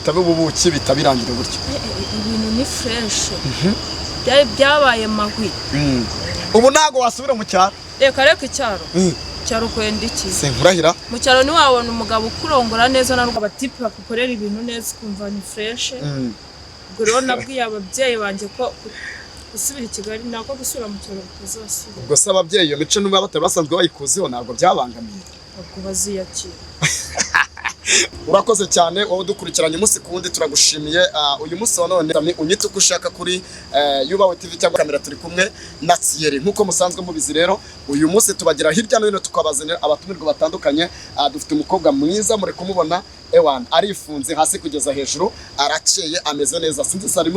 bihita bibubuki bitabirangira buryo ibintu ni fresh byabaye mahwi ubu ntago wasubira mu cyaro reka icyaro cyaro kwenda iki se nkurahira mu cyaro ni wabona umugabo ukurongora neza na rwo abatipe bakukorera ibintu neza kumva ni fresh ubwo rero nabwiye ababyeyi banje ko gusubira i Kigali nako gusubira mu cyaro bitazasubira ubwo se ababyeyi iyo mico n'ubwo batari basanzwe bayikuziho ntabwo byabangamiye ubwo baziyakira urakoze cyane wowe dukurikiranye umunsi ku wundi turagushimiye uyu munsi wa none unyita uko ushaka kuri Yubahwe TV cyangwa kamera turi kumwe na Thierry nkuko musanzwe mubizi rero uyu munsi tubagira hirya no hino tukabazanira abatumirwa batandukanye dufite umukobwa mwiza muri kumubona ewan arifunze hasi kugeza hejuru arakeye ameze neza sinzi sari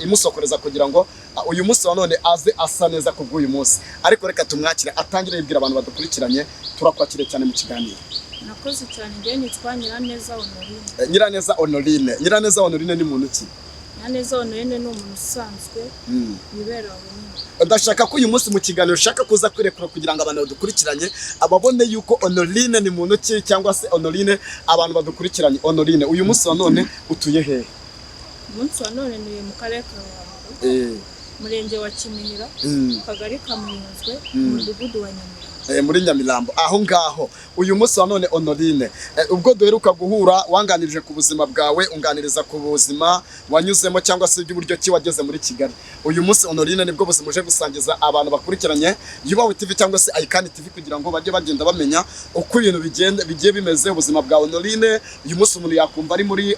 imusokoreza kugira ngo uyu munsi wa none aze asa neza kubw'uyu munsi ariko reka tumwakire atangire yibwira abantu badukurikiranye turakwakire cyane mu kiganiro nakoze cyane ngiye nitwa Nyiraneza Honorine Nyiraneza Honorine ni muntu ki Nyiraneza Honorine ni umuntu usanzwe yibera wenyine ndashaka ko uyu munsi mu kiganiro ushaka kuza kwirekura kugira ngo abantu badukurikiranye ababone yuko Honorine ni muntu ki cyangwa se Honorine abantu badukurikiranye Honorine uyu munsi wa none utuye hehe umunsi wa none ni mu karere ka Ruhango murenge wa Kinihira kagari Kamuyozwe umudugudu wa Nyamirambo muri Nyamirambo aho ngaho uyu munsi wa none Honorine ubwo duheruka guhura wanganirije ku buzima bwawe unganiriza ku buzima wanyuzemo cyangwa se iby'uburyo ki wageze muri Kigali uyu munsi Honorine nibwo buzima uje gusangiza abantu bakurikiranye Yubahwe TV cyangwa se ICANE TV kugira ngo bajye bagenda bamenya uko ibintu bigiye bimeze ubuzima bwa Honorine uyu munsi umuntu yakumva ari muri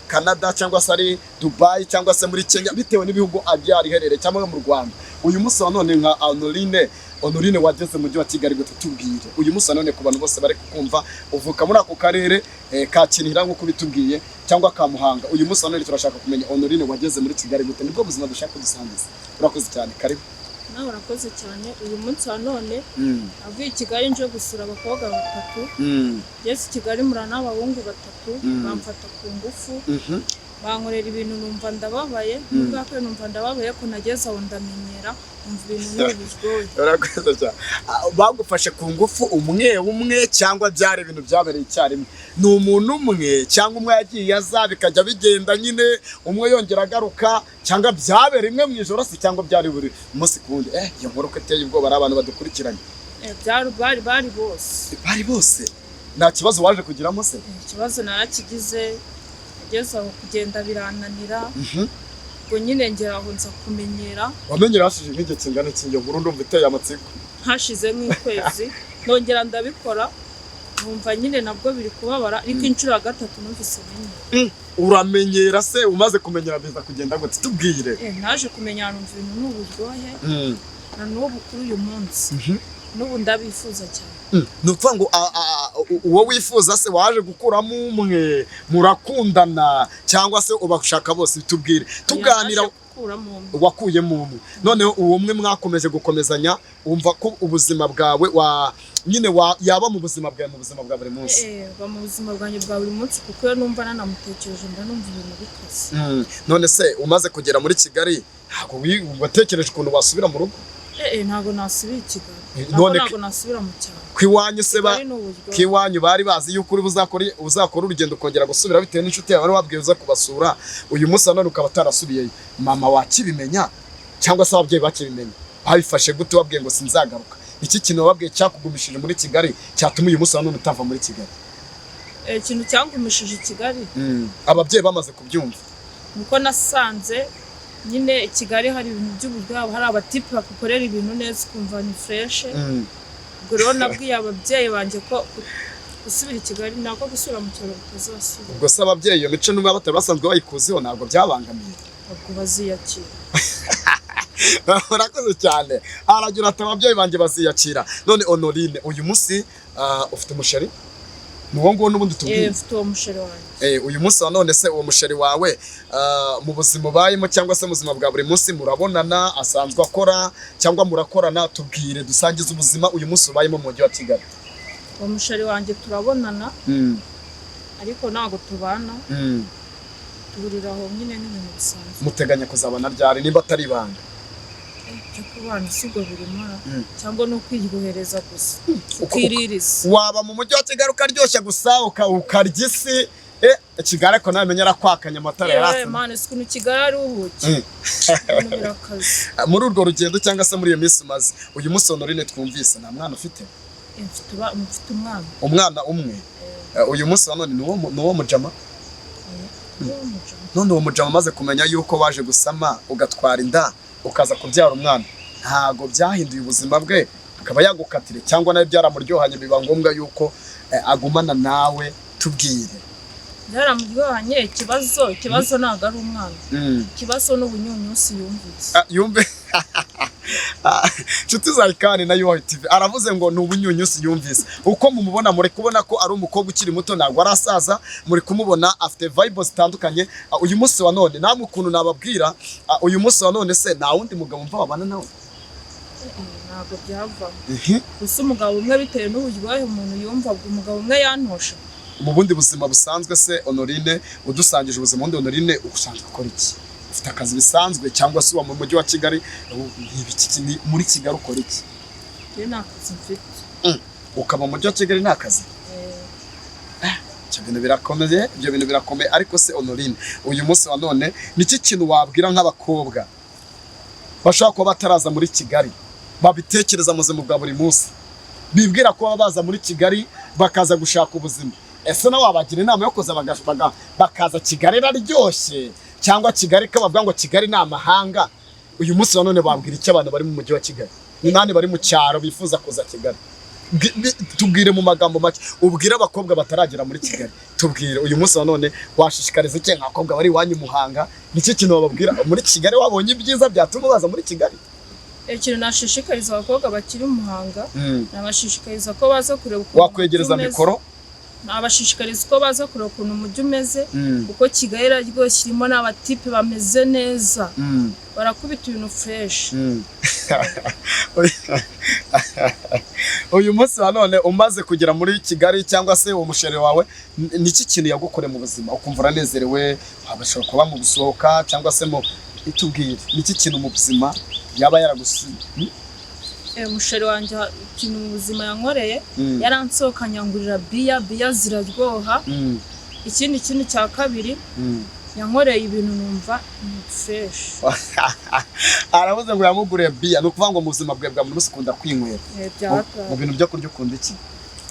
Canada cyangwa se ari Dubai cyangwa se muri Kenya bitewe n'ibihugu abyari herere cyangwa mu Rwanda uyu munsi wa none nka Honorine wageze mu mujyi wa Kigali gute tubwire uyu munsi none ku bantu bose bari kukumva uvuka muri ako karere ka Kinihira nko kubitubwiye cyangwa ka Muhanga uyu munsi none turashaka kumenya Honorine wageze muri Kigali gute nibwo buzima dushaka gusangiza urakoze cyane karibu nawe urakoze cyane uyu munsi wa none avuye i Kigali nje gusura abakobwa batatu yesi Kigali murana abahungu batatu bamfata ku ngufu bankorera ibintu numva ndababaye n'ubwako numva ndababaye ko nageze aho ndamenyera umva ibintu n'ubuzgoye urakoze cyane bagufashe ku ngufu umwe cyangwa byari ibintu byabereye icyarimwe ni umuntu umwe cyangwa umwe yagiye yaza bikajya bigenda nyine umwe yongera agaruka cyangwa byabereye imwe mu ijoro se cyangwa byari buri munsi kundi iyo nkuru ko iteye ubwoba ari abantu badukurikiranye bari bose nta kibazo waje kugiramo se ikibazo narakigize aho kugenda birananira ngo nyine ngera aho nza kumenyera wamenyera hashije nk'igihe kingana iki iyo nkuru ndumva iteye amatsiko hashize nk'ukwezi nongera ndabikora numva nyine nabwo biri kubabara ariko inshuro ya gatatu numvise menyera uramenyera se umaze kumenyera biza kugenda gute tubwire naje kumenyana numva ibintu n'uburyohe na n'ubu kuri uyu munsi n'ubu ndabifuza cyane nukuvuga ngo uwo wifuza se waje gukuramo umwe murakundana cyangwa se ubashaka bose bitubwire tuganira wakuyemo umwe noneho uwo umwe mwakomeje gukomezanya umva ko ubuzima bwawe nyine yaba mu buzima bwa buri munsi mu buzima bwanjye bwa buri munsi kuko yo numva nanamutekereje mba numva ibintu bikaze none se umaze kugera muri Kigali ntabwo watekereje ukuntu wasubira mu rugo ntabwo nasubira i Kigali ntabwo nasubira mu cyaro kwiwanyu se kiwanyu bari bazi yuko uri uzakora urugendo kongera gusubira bitewe n'inshuti yawe wabwiye uza kubasura uyu munsi none ukaba utarasubiyeyo mama wakibimenya cyangwa se ababyeyi bakibimenya babifashe gute wabwiye ngo sinzagaruka iki kintu wabwiye cyakugumishije muri Kigali cyatuma uyu munsi none utava muri Kigali ikintu cyangumishije i Kigali ababyeyi bamaze kubyumva nuko nasanze nyine i Kigali hari ibintu by'uburyo hari abatipe bakukorera ibintu neza kumva ni fresh ubwo rero nabwiye ababyeyi banje ko gusubira i Kigali nako gusubira mu cyaro bitazasubira ubwo se ababyeyi iyo mico n'ubwo batari basanzwe bayikuziho ntabwo byabangamiye ubwo baziyakira urakoze cyane aragira ati ababyeyi banje baziyakira none Honorine uyu munsi ufite umusheri nuwo nguwo n'ubundi tubwiye mfite uwo musheri wanjye uyu munsi wa none se uwo musheri wawe mu buzima ubayemo cyangwa se mu buzima bwa buri munsi murabonana asanzwe akora cyangwa murakorana tubwire dusangize ubuzima uyu munsi ubayemo mu mujyi wa Kigali uwo musheri wanjye turabonana ariko ntabwo tubana tuhurira aho nyine n'ibintu bisanzwe muteganya kuzabana ryari nimba atari ibanga kubana sigo birimara cyangwa no kwiryohereza gusa ukiririza waba mu mujyi wa Kigali ukaryoshya gusa ukarya isi Kigali ko namenye arakwakanya amatara yarasa man sikunu Kigali ari ubuki birakaze muri urwo rugendo cyangwa se muri iyo minsi maze uyu munsi Honorine twumvise nta mwana ufite mfite umwana umwe uyu munsi none ni uwo mujama none uwo mujama maze kumenya yuko waje gusama ugatwara inda ukaza kubyara umwana ntago byahinduye ubuzima bwe akaba yagukatire cyangwa nawe byaramuryohanye biba ngombwa yuko agumana nawe tubwire byaramuryohanye ikibazo ntago ari umwana ikibazo n'ubunyunyusi yumve nshuti za ICANE na YUBAHWE TV aravuze ngo n'ubunyunyusi yumvise uko mumubona muri kubona ko ari umukobwa ukiri muto ntago arasaza muri kumubona afite vibes zitandukanye uyu munsi wa none namwe ukuntu nababwira uyu munsi wa none se nta wundi mugabo mva babana nawe ntago byava gusa umugabo umwe bitewe n'uburyohe umuntu yumva umugabo umwe yantosha mu bundi buzima busanzwe se Honorine udusangije ubuzima bundi Honorine ugusanzwe ukora iki ufite akazi bisanzwe cyangwa se uba mu mujyi wa Kigali muri Kigali ukora iki nta kazi mfite ukaba mu mujyi wa Kigali nta kazi ibyo bintu birakomeye ariko se Honorine uyu munsi wa none niki kintu wabwira nk'abakobwa bashaka kuba bataraza muri Kigali babitekereza mu buzima bwa buri munsi bibwira ko baza muri Kigali bakaza gushaka ubuzima ese nawe wabagira inama yo kuza bakaza Kigali iraryoshye cyangwa Kigali kabavuga ngo Kigali ni amahanga uyu munsi wa none babwira iki abantu bari mu mujyi wa Kigali ni nani bari mu cyaro bifuza kuza Kigali tubwire mu magambo make ubwire abakobwa bataragera muri Kigali tubwire uyu munsi wa none washishikariza iki nk'abakobwa bari wanyu Muhanga niki kintu bababwira muri Kigali wabonye ibyiza byatuma baza muri Kigali ikintu nashishikariza abakobwa bakiri Muhanga nabashishikariza ko baza kureba wakwegereza mikoro nabashishikariza ko baza kureba ukuntu umujyi umeze kuko Kigali iraryoshye irimo n'abatipe bameze neza barakubita ibintu fresh uyu munsi wa none umaze kugera muri Kigali cyangwa se uwo musheri wawe niki kintu yagukore mu buzima ukumva uranezerewe abashaka kuba mu gusohoka cyangwa se mu itubwire niki kintu mu buzima yaba yaragusize musheri wanje ikintu mu buzima yankoreye yaransohokanye angurira biya ziraryoha ikindi kintu cya kabiri yankoreye ibintu numva fresh aravuze ngo yamuguriye biya no kuvuga ngo mu buzima bwe bwa munsi ukunda kwinywera mu bintu byo kurya ukunda iki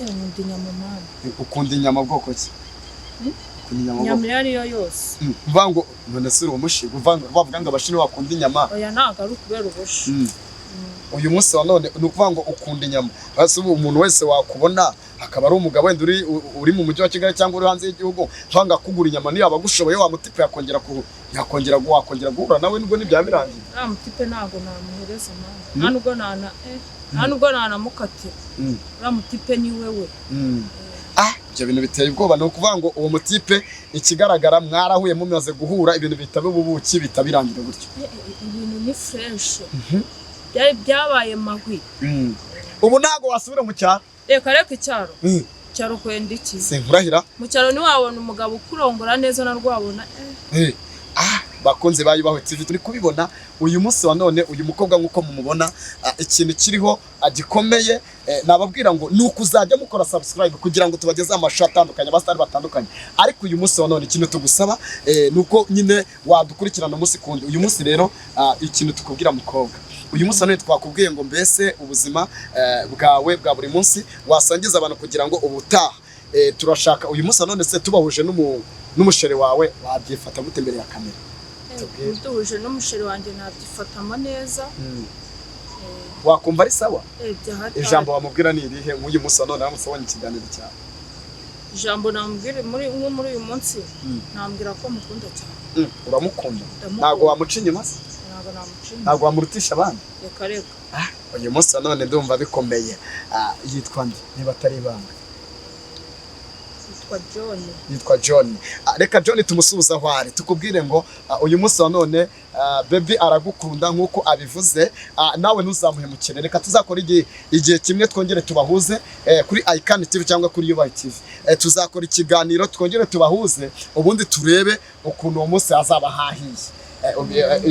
nkunda inyama mama ukunda inyama bwoko ki inyama yariyo yose uvuga ngo none se uri umushi bavuga ngo abashini bakunda inyama oya ntago ari ukubera ubushi uyu munsi wa none ni ukuvuga ngo ukunda inyama hasi umuntu wese wakubona akaba ari umugabo wenda uri mu mujyi wa Kigali cyangwa uri hanze y'igihugu ntanga kugura inyama niyo abagushoboye wa mutipe yakongera guhura nawe nubwo nibya birangiye mutipe ntago namuhereza mama nta nubwo nanamukatira mutipe ni wewe ibyo bintu biteye ubwoba ni ukuvuga ngo uwo mutipe ikigaragara mwarahuye mumaze guhura ibintu bitabe ububuki bitabirangira gutyo ibintu ni fresh byabaye mahwi ubu ntago wasubira mu cyaro reka icyaro kwenda iki sinkurahira mu cyaro niwabona umugabo ukurongora neza na rwabona bakunze ba YUBAHWE TV turi kubibona uyu munsi wa none uyu mukobwa nkuko mumubona ikintu kiriho agikomeye nababwira ngo nuko uzajya mukora subscribe kugira ngo tubageze amashusho atandukanye abastari batandukanye ariko uyu munsi wa none ikintu tugusaba nuko nyine wadukurikirana umunsi kundi uyu munsi rero ikintu tukubwira mukobwa uyu munsi none twakubwiye ngo mbese ubuzima bwawe bwa buri munsi wasangiza abantu kugira ngo ubutaha turashaka uyu munsi none se tubahuje n'umusheri wawe wabyifata gute imbere ya kamera duhuje n'umusheri wanjye nabyifatamo neza wakumva ari sawa ijambo wamubwira ni irihe nk'uyu munsi none namusabonye ikiganiro cyawe ijambo namubwira muri uyu munsi nambwira ko mukunda cyane uramukunda ntago wamuca inyuma se ntago wamurutisha abandi reka uyu munsi none ndumva bikomeye yitwa nde niba atari ibanga yitwa John reka John tumusubiza aho ari tukubwire ngo uyu munsi wa none baby aragukunda nkuko abivuze nawe ntuzamuhemukire reka tuzakora igihe kimwe twongere tubahuze kuri ICANE TV cyangwa kuri YUBAHWE TV tuzakora ikiganiro twongere tubahuze ubundi turebe ukuntu uwo munsi azaba hahiye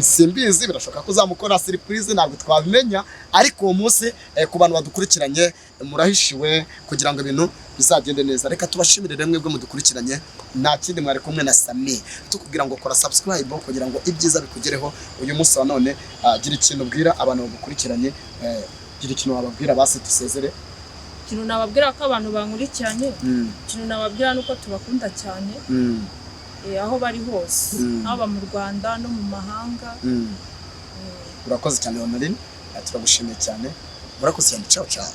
simbizi birashoboka ko uzamukora surprise ntabwo twabimenya ariko uwo munsi ku bantu badukurikiranye murahishiwe kugira ngo ibintu bizagende neza. Reka tubashimire remwe bwo mudukurikiranye, nta kindi mwari kumwe na Sami tukubwira ngo kora subscribe kugira ngo ibyiza bikugereho. Uyu munsi wa none gira ikintu ubwira abantu bagukurikiranye, gira ikintu wababwira basi dusezere. Ikintu nababwira ko abantu bankurikiranye, ikintu nababwira nuko tubakunda cyane aho bari hose, haba mu Rwanda no mu mahanga. Urakoze cyane Honorine, turagushimiye cyane, murakoze cyane, ciao ciao.